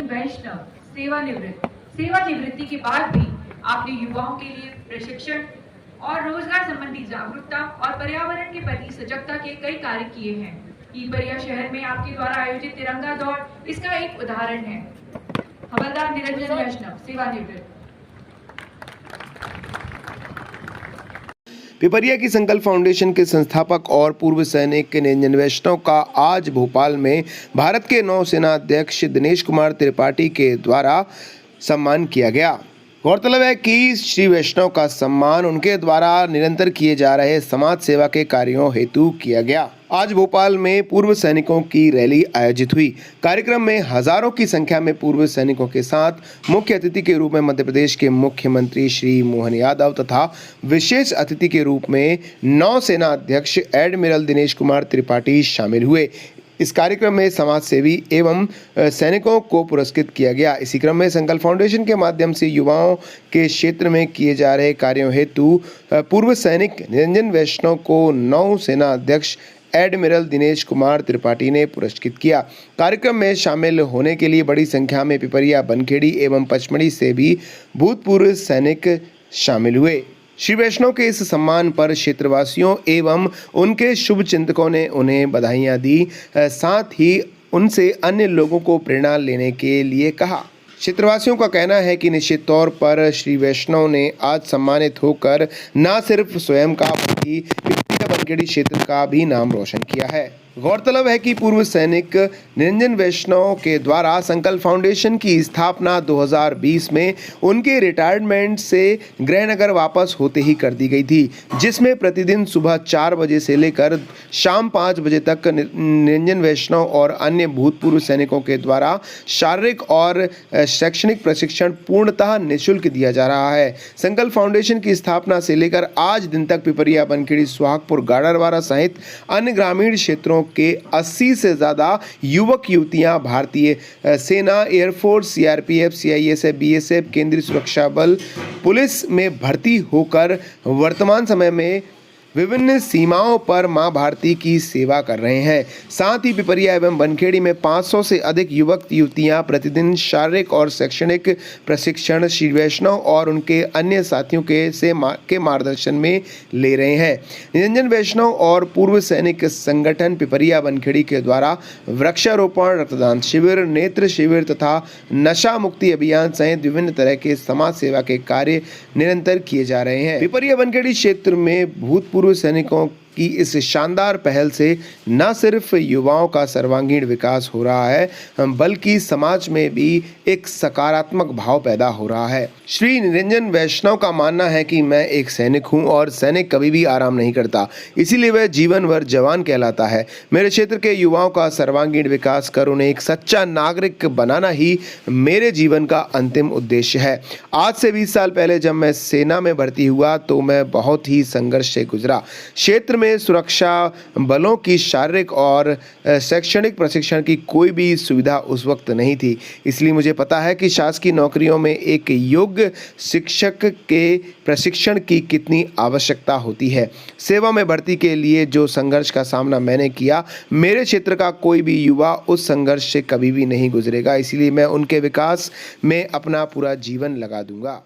वैष्णव सेवानिवृत्ति के बाद भी आपने युवाओं के लिए प्रशिक्षण और रोजगार संबंधी जागरूकता और पर्यावरण के प्रति सजगता के कई कार्य किए हैं। पिपरिया शहर में आपके द्वारा आयोजित तिरंगा दौड़ इसका एक उदाहरण है। हवलदार निरंजन वैष्णव, सेवानिवृत्त। पिपरिया की संकल्प फाउंडेशन के संस्थापक और पूर्व सैनिक निरंजन वैष्णव का आज भोपाल में भारत के नौसेना अध्यक्ष दिनेश कुमार त्रिपाठी के द्वारा सम्मान किया गया। गौरतलब है कि श्री वैष्णव का सम्मान उनके द्वारा निरंतर किए जा रहे समाज सेवा के कार्यों हेतु किया गया। आज भोपाल में पूर्व सैनिकों की रैली आयोजित हुई। कार्यक्रम में हजारों की संख्या में पूर्व सैनिकों के साथ मुख्य अतिथि के रूप में मध्य प्रदेश के मुख्यमंत्री श्री मोहन यादव तथा विशेष अतिथि के रूप में नौसेना अध्यक्ष एडमिरल दिनेश कुमार त्रिपाठी शामिल हुए। इस कार्यक्रम में समाज सेवी एवं सैनिकों को पुरस्कृत किया गया। इसी क्रम में संकल्प फाउंडेशन के माध्यम से युवाओं के क्षेत्र में किए जा रहे कार्यों हेतु पूर्व सैनिक निरंजन वैष्णव को नौसेना अध्यक्ष एडमिरल दिनेश कुमार त्रिपाठी ने पुरस्कृत किया। कार्यक्रम में शामिल होने के लिए बड़ी संख्या में पिपरिया, बनखेड़ी एवं पचमढ़ी से भी भूतपूर्व सैनिक शामिल हुए। श्री वैष्णव के इस सम्मान पर क्षेत्रवासियों एवं उनके शुभ चिंतकों ने उन्हें बधाइयां दी, साथ ही उनसे अन्य लोगों को प्रेरणा लेने के लिए कहा। क्षेत्रवासियों का कहना है कि निश्चित तौर पर श्री वैष्णव ने आज सम्मानित होकर न सिर्फ स्वयं का बल्कि पिपरिया बनखेड़ी क्षेत्र का भी नाम रोशन किया है। गौरतलब है कि पूर्व सैनिक निरंजन वैष्णव के द्वारा संकल्प फाउंडेशन की स्थापना 2020 में उनके रिटायरमेंट से गृहनगर वापस होते ही कर दी गई थी, जिसमें प्रतिदिन सुबह 4 बजे से लेकर शाम 5 बजे तक निरंजन वैष्णव और अन्य भूतपूर्व सैनिकों के द्वारा शारीरिक और शैक्षणिक प्रशिक्षण पूर्णतः निःशुल्क दिया जा रहा है। संकल्प फाउंडेशन की स्थापना से लेकर आज दिन तक पिपरिया, बनखेड़ी, सुहागपुर, गाडरवारा सहित अन्य ग्रामीण क्षेत्रों के 80 से ज़्यादा युवक युवतियां भारतीय सेना, एयरफोर्स, सीआरपीएफ, सीआईएसएफ, बीएसएफ, केंद्रीय सुरक्षा बल, पुलिस में भर्ती होकर वर्तमान समय में विभिन्न सीमाओं पर मां भारती की सेवा कर रहे हैं। साथ ही पिपरिया एवं बनखेड़ी में 500 से अधिक युवक युवतियां प्रतिदिन शारीरिक और शैक्षणिक प्रशिक्षण श्री वैष्णव और उनके अन्य साथियों के मार्गदर्शन में ले रहे हैं। निरंजन वैष्णव और पूर्व सैनिक संगठन पिपरिया बनखेड़ी के द्वारा वृक्षारोपण, रक्तदान शिविर, नेत्र शिविर तथा नशा मुक्ति अभियान सहित विभिन्न तरह के समाज सेवा के कार्य निरंतर किए जा रहे हैं। पिपरिया बनखेड़ी क्षेत्र में भूतपूर्व सैनिकों की इस शानदार पहल से न सिर्फ युवाओं का सर्वांगीण विकास हो रहा है, बल्कि समाज में भी एक सकारात्मक भाव पैदा हो रहा है। श्री निरंजन वैष्णव का मानना है कि मैं एक सैनिक हूं और सैनिक कभी भी आराम नहीं करता, इसीलिए वह जीवन भर जवान कहलाता है। मेरे क्षेत्र के युवाओं का सर्वांगीण विकास कर उन्हें एक सच्चा नागरिक बनाना ही मेरे जीवन का अंतिम उद्देश्य है। आज से 20 साल पहले जब मैं सेना में भर्ती हुआ तो मैं बहुत ही संघर्ष से गुजरा। क्षेत्र में सुरक्षा बलों की शारीरिक और शैक्षणिक प्रशिक्षण की कोई भी सुविधा उस वक्त नहीं थी, इसलिए मुझे पता है कि शासकीय नौकरियों में एक योग्य शिक्षक के प्रशिक्षण की कितनी आवश्यकता होती है। सेवा में भर्ती के लिए जो संघर्ष का सामना मैंने किया, मेरे क्षेत्र का कोई भी युवा उस संघर्ष से कभी भी नहीं गुजरेगा, इसलिए मैं उनके विकास में अपना पूरा जीवन लगा दूंगा।